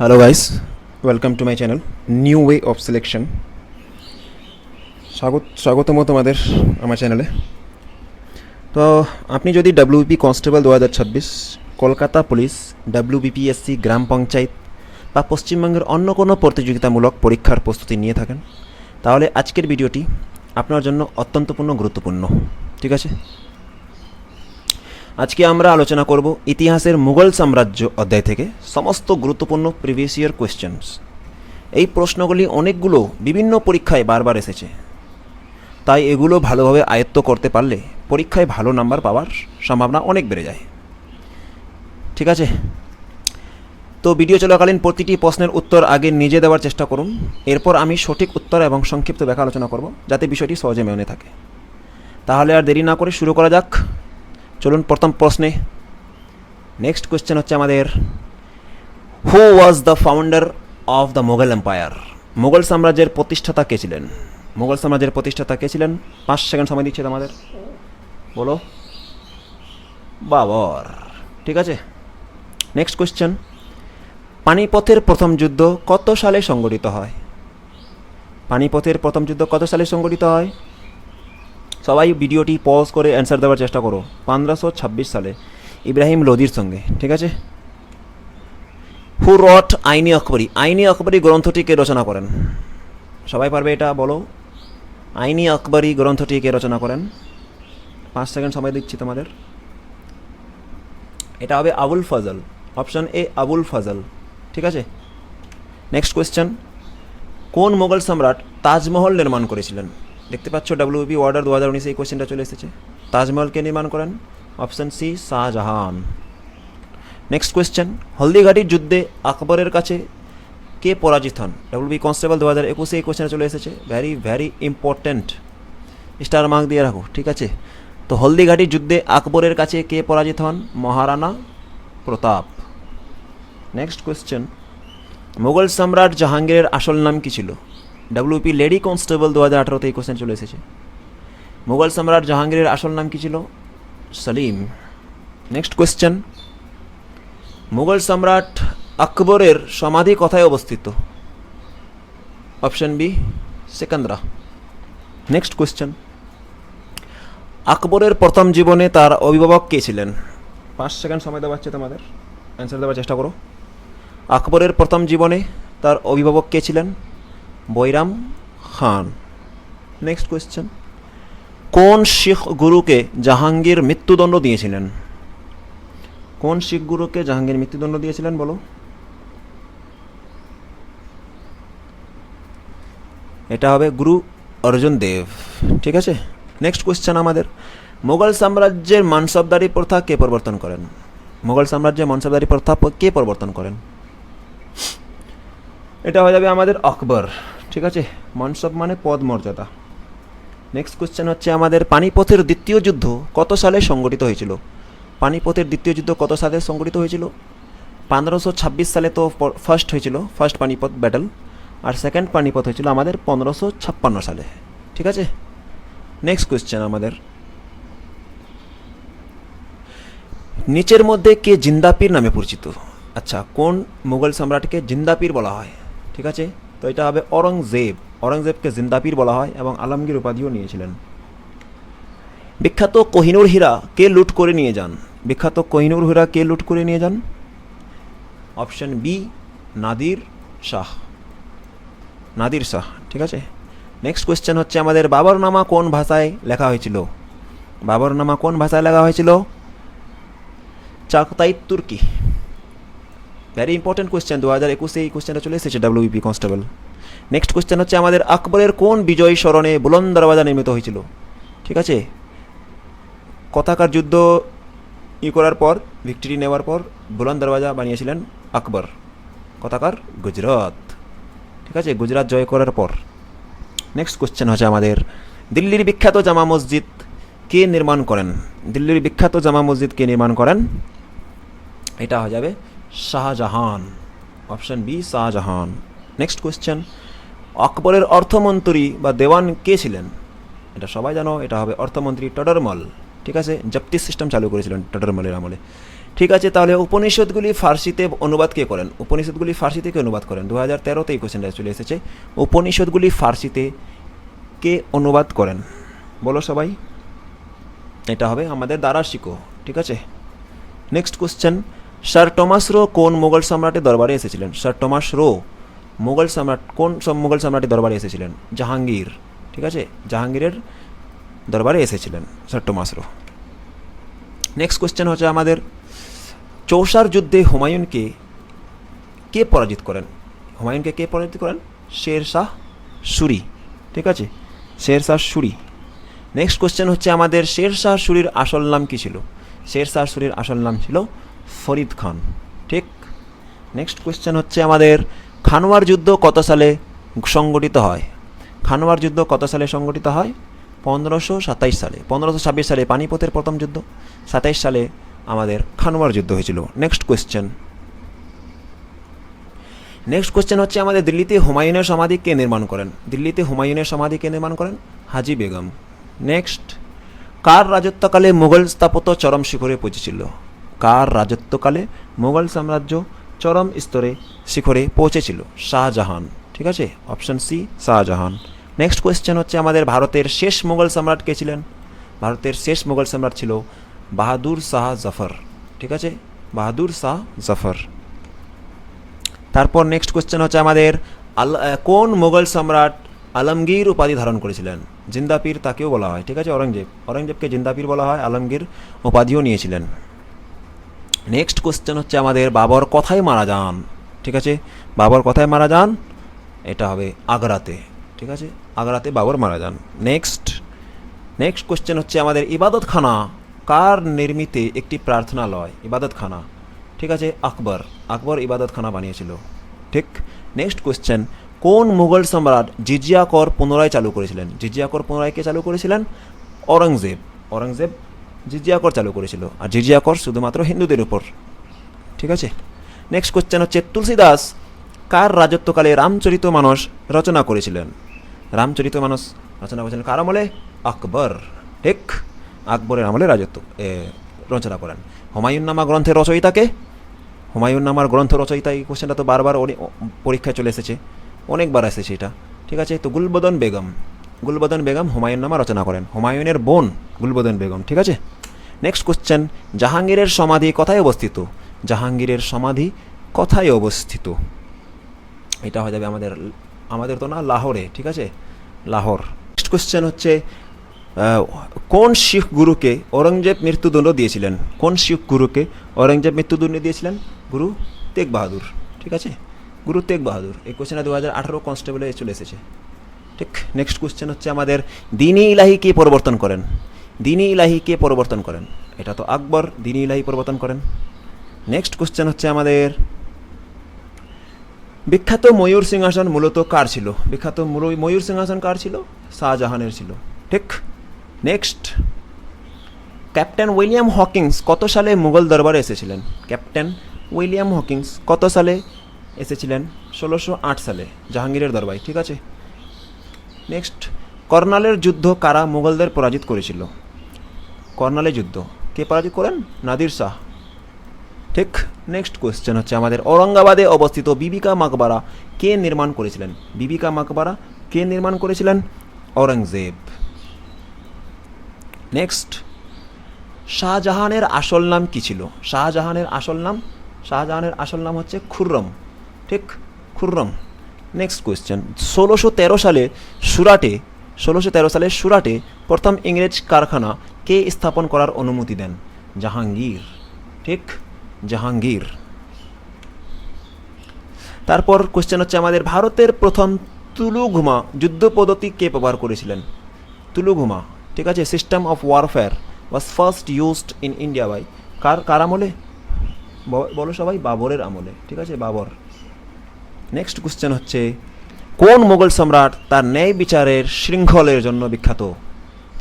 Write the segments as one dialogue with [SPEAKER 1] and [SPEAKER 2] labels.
[SPEAKER 1] Hello guys, welcome to my channel New Way of Selection. স্বাগতম তোমাদের আমার চ্যানেলে। তো আপনি যদি WBP constable 2026, Kolkata police, WBPSC গ্রাম পঞ্চায়েত বা পশ্চিমবঙ্গের অন্য কোনো প্রতিযোগিতামূলক পরীক্ষার প্রস্তুতি নিয়ে থাকেন, তাহলে আজকের ভিডিওটি আপনার জন্য অত্যন্ত গুরুত্বপূর্ণ। ঠিক আছে, আজকে আমরা আলোচনা করব ইতিহাসের মুঘল সাম্রাজ্য অধ্যায় থেকে সমস্ত গুরুত্বপূর্ণ প্রিভিয়াস ইয়ার কোয়েশ্চেন্স। এই প্রশ্নগুলি অনেকগুলো বিভিন্ন পরীক্ষায় বারবার এসেছে, তাই এগুলো ভালোভাবে আয়ত্ত করতে পারলে পরীক্ষায় ভালো নাম্বার পাওয়ার সম্ভাবনা অনেক বেড়ে যায়। ঠিক আছে, তো ভিডিও চলাকালীন প্রতিটি প্রশ্নের উত্তর আগে নিজে দেওয়ার চেষ্টা করুন, এরপর আমি সঠিক উত্তর এবং সংক্ষিপ্ত ব্যাখ্যা আলোচনা করব, যাতে বিষয়টি সহজে মনে থাকে। তাহলে আর দেরি না করে শুরু করা যাক। চলুন প্রথম প্রশ্নে। নেক্সট কোয়েশ্চেন হচ্ছে আমাদের, who was the founder of the Mughal empire? Mughal সাম্রাজ্যের প্রতিষ্ঠাতা কে ছিলেন? মুঘল সাম্রাজ্যের প্রতিষ্ঠাতা কে ছিলেন? 5 সেকেন্ড সময় দিচ্ছে আমাদের, বলো। বাবর। ঠিক আছে, নেক্সট কোয়েশ্চেন, পানিপথের প্রথম যুদ্ধ কত সালে সংগঠিত হয়? পানিপথের প্রথম যুদ্ধ কত সালে সংগঠিত হয়? সবাই ভিডিওটি পজ করে অ্যান্সার দেওয়ার চেষ্টা করো। 1526 সালে ইব্রাহিম লোদির সঙ্গে। ঠিক আছে, হু রট আইনি আকবরী? আইনি আকবরী গ্রন্থটি কে রচনা করেন? সবাই পারবে এটা, বলো। আইনি আকবরী গ্রন্থটি কে রচনা করেন? 5 সেকেন্ড সময় দিচ্ছি তোমাদের। এটা হবে আবুল ফজল, অপশন এ আবুল ফজল। ঠিক আছে, নেক্সট কোয়েশ্চেন, কোন মোগল সম্রাট তাজমহল নির্মাণ করেছিলেন? দেখতে পাচ্ছ WBP অর্ডার 2019 এই কোয়েশ্চেনটা চলে এসেছে। তাজমহলকে নির্মাণ করেন? Option C Shahjahan. Next question, হলদিঘাটির যুদ্ধে আকবরের কাছে কে পরাজিত হন? WBP কনস্টেবল 2021 এই কোয়েশ্চেনটা চলে এসেছে। ভেরি ইম্পর্ট্যান্ট, স্টার মার্ক দিয়ে রাখো। ঠিক আছে, তো হলদিঘাটির যুদ্ধে আকবরের কাছে কে পরাজিত হন? মহারানা প্রতাপ। নেক্সট কোয়েশ্চেন, মুঘল সম্রাট জাহাঙ্গীরের আসল নাম কী ছিল? WBP লেডি কনস্টেবল 2018 এই কোয়েশ্চেন চলে এসেছে। মুঘল সম্রাট জাহাঙ্গীরের আসল নাম কী ছিল? সলিম। নেক্সট কোয়েশ্চেন, মুঘল সম্রাট আকবরের সমাধি কোথায় অবস্থিত? Option B Sikandra. Next question, আকবরের প্রথম জীবনে তার অভিভাবক কে ছিলেন? 5 সেকেন্ড সময় দেওয়া হচ্ছে তোমাদের, অ্যান্সার দেওয়ার চেষ্টা করো। আকবরের প্রথম জীবনে তার অভিভাবক কে ছিলেন? বৈরাম খান। নেক্সট কোয়েশ্চেন, কোন শিখ গুরুকে জাহাঙ্গীর মৃত্যুদণ্ড দিয়েছিলেন? কোন শিখ গুরুকে জাহাঙ্গীর মৃত্যুদণ্ড দিয়েছিলেন, বলো। এটা হবে গুরু অর্জুন দেব। ঠিক আছে, নেক্সট কোয়েশ্চেন আমাদের, মুঘল সাম্রাজ্যের মানসবদারি প্রথা কে প্রবর্তন করেন? মুঘল সাম্রাজ্যের মানসবদারি প্রথা কে প্রবর্তন করেন? এটা হয়ে যাবে আমাদের আকবর। ঠিক আছে, মানসব মানে পদ মর্যাদা। নেক্সট কোয়েশ্চেন হচ্ছে আমাদের, পানিপথের দ্বিতীয় যুদ্ধ কত সালে সংগঠিত হয়েছিল? পানিপথের দ্বিতীয় যুদ্ধ কত সালে সংগঠিত হয়েছিল? 1526 সালে তো ফার্স্ট হয়েছিল, ফার্স্ট পানিপথ ব্যাটল, আর সেকেন্ড পানিপথ হয়েছিল আমাদের 1556 সালে। ঠিক আছে, নেক্সট কোয়েশ্চেন আমাদের, নিচের মধ্যে কে জিন্দাপীর নামে পরিচিত? আচ্ছা, কোন মুঘল সম্রাটকে জিন্দাপীর বলা হয়? ঠিক আছে, তো এটা হবে অরঙ্গজেব। অরঙ্গজেবকে জিন্দাপীর বলা হয় এবং আলমগীর উপাধিও নিয়েছিলেন। বিখ্যাত কোহিনূর হীরা কে লুট করে নিয়ে যান? বিখ্যাত কোহিনূর হীরা কে লুট করে নিয়ে যান? Option B Nadir Shah. নাদির শাহ। ঠিক আছে, নেক্সট কোয়েশ্চেন হচ্ছে আমাদের, বাবরনামা কোন ভাষায় লেখা হয়েছিল? বাবরনামা কোন ভাষায় লেখা হয়েছিল? চাগতাই তুর্কি। ভেরি ইম্পর্টেন্ট কোয়েশ্চেন, 2021 এই কোয়েশ্চেনটা চলে এসেছে WBP কনস্টেবল। নেক্সট কোয়েশ্চেন হচ্ছে আমাদের, আকবরের কোন বিজয় স্মরণে বুলন্দ দরওয়াজা নির্মিত হয়েছিল? ঠিক আছে, কথাকার যুদ্ধ করার পর, ভিক্টরি নেওয়ার পর বুলন্দ দরওয়াজা বানিয়েছিলেন আকবর। কথাকার গুজরাট। ঠিক আছে, গুজরাট জয় করার পর। নেক্সট কোয়েশ্চেন হচ্ছে আমাদের, দিল্লির বিখ্যাত জামা মসজিদ কে নির্মাণ করেন? দিল্লির বিখ্যাত জামা মসজিদ কে নির্মাণ করেন? এটা হয়ে যাবে Shahjahan. Option B Shahjahan. Next question, আকবরের অর্থমন্ত্রী বা দেওয়ান কে ছিলেন? এটা সবাই জানো, এটা হবে অর্থমন্ত্রী টডরমল। ঠিক আছে, জপ্তি সিস্টেম চালু করেছিলেন টডরমলের আমলে। ঠিক আছে, তাহলে উপনিষদগুলি ফার্সিতে অনুবাদ কে করেন? উপনিষদগুলি ফার্সিতে কে অনুবাদ করেন? 2013-তে এই কোয়েশ্চেনটা চলে এসেছে। উপনিষদগুলি ফার্সিতে কে অনুবাদ করেন? বলো সবাই। এটা হবে আমাদের দারাশিকো। ঠিক আছে, next question, sir Thomas Roe কোন মোগল সম্রাটের দরবারে এসেছিলেন? স্যার টমাস রো মোগল সম্রাট কোন মোগল সম্রাটের দরবারে এসেছিলেন? জাহাঙ্গীর। ঠিক আছে, জাহাঙ্গীরের দরবারে এসেছিলেন sir Thomas Roe. Next question হচ্ছে আমাদের, চৌসার যুদ্ধে হুমায়ুনকে কে পরাজিত করেন? হুমায়ুনকে কে পরাজিত করেন? শের শাহ সুরি। ঠিক আছে, শের শাহ সুরি। নেক্সট কোয়েশ্চেন হচ্ছে আমাদের, শের শাহ সুরির আসল নাম কী ছিল? শের শাহ সুরির আসল নাম ছিল ফরিদ খান। ঠিক, নেক্সট কোয়েশ্চেন হচ্ছে আমাদের, খানোয়ার যুদ্ধ কত সালে সংগঠিত হয়? খানোয়ার যুদ্ধ কত সালে সংগঠিত হয়? 1527 সালে। 1526 সালে পানিপথের প্রথম যুদ্ধ, 27 সালে আমাদের খানোয়ার যুদ্ধ হয়েছিল। নেক্সট কোয়েশ্চেন হচ্ছে আমাদের, দিল্লিতে হুমায়ুনের সমাধি কে নির্মাণ করেন? দিল্লিতে হুমায়ুনের সমাধি কে নির্মাণ করেন? হাজি বেগম। নেক্সট, কার রাজত্বকালে মুঘল স্থাপত্য চরম শিখরে পৌঁছেছিল? কার রাজত্বকালে মুঘল সাম্রাজ্য চরম শিখরে পৌঁছেছিল? শাহজাহান। ঠিক আছে, option C Shahjahan. Next question হচ্ছে আমাদের, ভারতের শেষ মুঘল সম্রাট কে ছিলেন? ভারতের শেষ মুঘল সম্রাট ছিল বাহাদুর শাহ জফর। ঠিক আছে, বাহাদুর শাহ জফর। তারপর নেক্সট কোয়েশ্চেন হচ্ছে আমাদের, কোন মুঘল সম্রাট আলমগীর উপাধি ধারণ করেছিলেন? জিন্দাপীর তাকেও বলা হয়। ঠিক আছে, অরঙ্গজেবকে জিন্দাপীর বলা হয়, আলমগীর উপাধিও নিয়েছিলেন। নেক্সট কোয়েশ্চেন হচ্ছে আমাদের, বাবর কোথায় মারা যান? ঠিক আছে, বাবর কোথায় মারা যান? এটা হবে আগ্রাতে। ঠিক আছে, আগ্রাতে বাবর মারা যান। নেক্সট কোয়েশ্চেন হচ্ছে আমাদের, ইবাদতখানা কার নির্মিত একটি প্রার্থনালয়? ইবাদতখানা। ঠিক আছে, আকবর ইবাদতখানা বানিয়েছিল। ঠিক, নেক্সট কোয়েশ্চেন, কোন মুঘল সম্রাট জিজিয়া কর পুনরায় চালু করেছিলেন? জিজিয়া কর পুনরায় কে চালু করেছিলেন? অরঙ্গজেব জিজিয়া কর চালু করেছিল, আর জিজিয়া কর শুধুমাত্র হিন্দুদের উপর। ঠিক আছে, নেক্সট কোয়েশ্চেন হচ্ছে, তুলসীদাস কার রাজত্বকালে রামচরিতমানস রচনা করেছিলেন? রামচরিতমানস রচনা করেছিলেন কার আমলে? আকবর। ঠিক, আকবরের আমলে রচনা করেন। হুমায়ুন্নামা গ্রন্থের রচয়িতাকে? হুমায়ুন্নামার গ্রন্থ রচয়িতা, এই কোশ্চেনটা তো বারবার পরীক্ষায় চলে এসেছে, অনেকবার এসেছে এটা। ঠিক আছে, তো গুলবদন বেগম হুমায়ুন্নামা রচনা করেন। হুমায়ুনের বোন গুলবদন বেগম। ঠিক আছে, নেক্সট কোশ্চেন, জাহাঙ্গীরের সমাধি কোথায় অবস্থিত? জাহাঙ্গীরের সমাধি কোথায় অবস্থিত? এটা হয়ে যাবে আমাদের তো না, লাহোরে। ঠিক আছে, লাহোর। নেক্সট কোশ্চেন হচ্ছে, কোন শিখ গুরুকে ঔরঙ্গজেব মৃত্যুদণ্ড দিয়েছিলেন? কোন শিখ গুরুকে ঔরঙ্গজেব মৃত্যুদণ্ড দিয়েছিলেন? গুরু তেগ বাহাদুর। ঠিক আছে, গুরু তেগ বাহাদুর। এই কোশ্চেনটা 2018 কনস্টেবলে চলে এসেছে। ঠিক, নেক্সট কোশ্চেন হচ্ছে আমাদের, দ্বীন-ই ইলাহি কে পরিবর্তন করেন? দ্বীন-ই ইলাহি কে পরিবর্তন করেন? এটা তো আকবর দ্বীন-ই ইলাহি পরিবর্তন করেন। নেক্সট কোশ্চেন হচ্ছে আমাদের, বিখ্যাত ময়ূর সিংহাসন মূলত কার ছিল? বিখ্যাত ময়ূর সিংহাসন কার ছিল? শাহজাহানের ছিল। ঠিক, নেক্সট, ক্যাপ্টেন উইলিয়াম হকিংস কত সালে মুঘল দরবারে এসেছিলেন? ক্যাপ্টেন উইলিয়াম হকিংস কত সালে এসেছিলেন? 1608 সালে জাহাঙ্গীরের দরবারে। ঠিক আছে, নেক্সট, কর্নালের যুদ্ধ কারা মুঘলদের পরাজিত করেছিল? কর্নালের যুদ্ধ কে পরাজিত করেন? নাদির শাহ। ঠিক, নেক্সট কোয়েশ্চেন হচ্ছে আমাদের, ঔরঙ্গাবাদে অবস্থিত বিবিকা মাকবারা কে নির্মাণ করেছিলেন? বিবিকা মাকবারা কে নির্মাণ করেছিলেন? ঔরঙ্গজেব। নেক্সট, শাহজাহানের আসল নাম কি ছিল? শাহজাহানের আসল নাম হচ্ছে খুররম। ঠিক, খুররম। নেক্সট কোয়েশ্চেন, 1613 সালে সুরাটে প্রথম ইংরেজ কারখানা কে স্থাপন করার অনুমতি দেন? জাহাঙ্গীর। ঠিক, জাহাঙ্গীর। তারপর কোয়েশ্চেন হচ্ছে আমাদের, ভারতের প্রথম তুলুঘুমা যুদ্ধ পদ্ধতি কে ব্যবহার করেছিলেন? তুলুঘুমা। ঠিক আছে, system of warfare was first used in India by কার আমলে? বলো সবাই, বাবরের আমলে। ঠিক আছে, বাবর। নেক্সট কোয়েশ্চেন হচ্ছে, কোন মোগল সম্রাট তার ন্যায় বিচারের শৃঙ্খলের জন্য বিখ্যাত?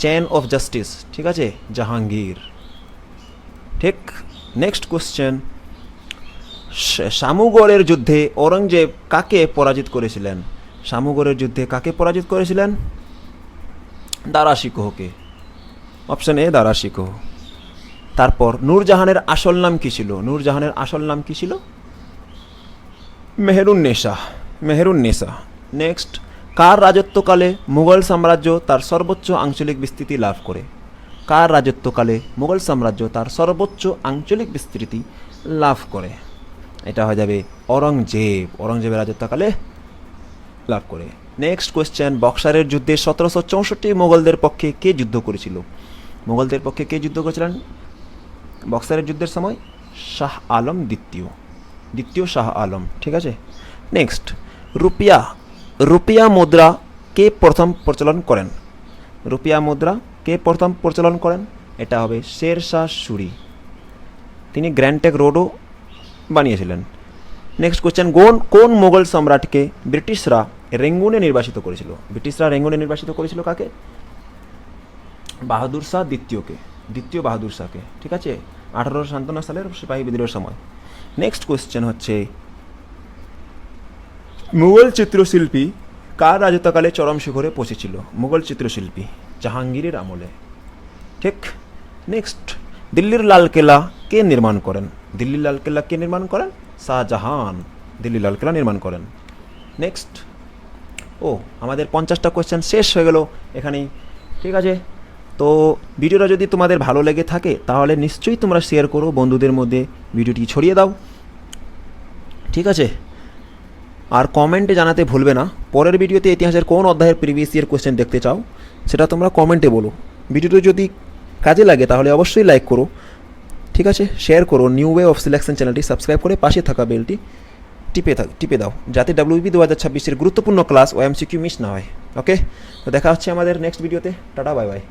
[SPEAKER 1] Chain of justice. ঠিক আছে, জাহাঙ্গীর। ঠিক, নেক্সট কোয়েশ্চেন, শামুগড়ের যুদ্ধে ঔরঙ্গজেব কাকে পরাজিত করেছিলেন? শামুগড়ের যুদ্ধে কাকে পরাজিত করেছিলেন? দারা শিকোহকে। অপশন এ দারা শিকোহ। তারপর নূরজাহানের আসল নাম কী ছিল? নূরজাহানের আসল নাম কী ছিল? মেহেরুন্নেসা। মেহেরুন্নেসা। নেক্সট, কার রাজত্বকালে মুঘল সাম্রাজ্য তার সর্বোচ্চ আঞ্চলিক বিস্তৃতি লাভ করে? কার রাজত্বকালে মুঘল সাম্রাজ্য তার সর্বোচ্চ আঞ্চলিক বিস্তৃতি লাভ করে? এটা হয়ে যাবে অরঙ্গজেব। অরঙ্গজেবের রাজত্বকালে লাভ করে। নেক্সট কোয়েশ্চেন, বক্সারের যুদ্ধে 1764 মোগলদের পক্ষে কে যুদ্ধ করেছিল? মোগলদের পক্ষে কে যুদ্ধ করেছিলেন বক্সারের যুদ্ধের সময়? শাহ আলম দ্বিতীয়। দ্বিতীয় শাহ আলম। ঠিক আছে। নেক্সট, রুপিয়া। রুপিয়া মুদ্রা কে প্রথম প্রচলন করেন? রুপিয়া মুদ্রা কে প্রথম প্রচলন করেন? এটা হবে শের শাহ সুরি। তিনি গ্র্যান্ড ট্যাঙ্ক রোডও বানিয়েছিলেন। নেক্সট কোয়েশ্চেন, কোন মোগল সম্রাটকে ব্রিটিশরা রেঙ্গুনে নির্বাসিত করেছিল? ব্রিটিশরা রেঙ্গুনে নির্বাসিত করেছিল কাকে? বাহাদুর শাহ দ্বিতীয়কে। দ্বিতীয় বাহাদুর শাহকে। ঠিক আছে, 1857 সালের সিপাহী বিদ্রোহের সময়। নেক্সট কোয়েশ্চেন হচ্ছে, মুঘল চিত্রশিল্পী কার রাজত্বকালে চরম শিখরে পৌঁছেছিল? মুঘল চিত্রশিল্পী জাহাঙ্গীরের আমলে। ঠিক। নেক্সট, দিল্লির লালকেল্লা কে নির্মাণ করেন? দিল্লির লালকেল্লা কে নির্মাণ করেন? শাহজাহান দিল্লি লালকেল্লা নির্মাণ করেন। নেক্সট, আমাদের 50টা কোয়েশ্চেন শেষ হয়ে গেল এখানেই। ঠিক আছে, তো ভিডিওটা যদি তোমাদের ভালো লেগে থাকে তাহলে নিশ্চয়ই তোমরা শেয়ার করো, বন্ধুদের মধ্যে ভিডিওটি ছড়িয়ে দাও। ঠিক আছে, আর কমেন্টে জানাতে ভুলবে না পরের ভিডিওতে ইতিহাসের কোন অধ্যায়ের প্রিভিয়াস ইয়ার কোয়েশ্চেন দেখতে চাও, সেটা তোমরা কমেন্টে বলো। ভিডিওটি যদি কাজে লাগে তাহলে অবশ্যই লাইক করো। ঠিক আছে, শেয়ার করো। নিউ ওয়ে অফ সিলেকশন চ্যানেলটি সাবস্ক্রাইব করে পাশে থাকা বেলটি টিপে দাও, যাতে WB 2026-এর গুরুত্বপূর্ণ ক্লাস ও MCQ মিস না হয়। ওকে, তো দেখা হচ্ছে আমাদের নেক্সট ভিডিওতে। Tata, bye bye.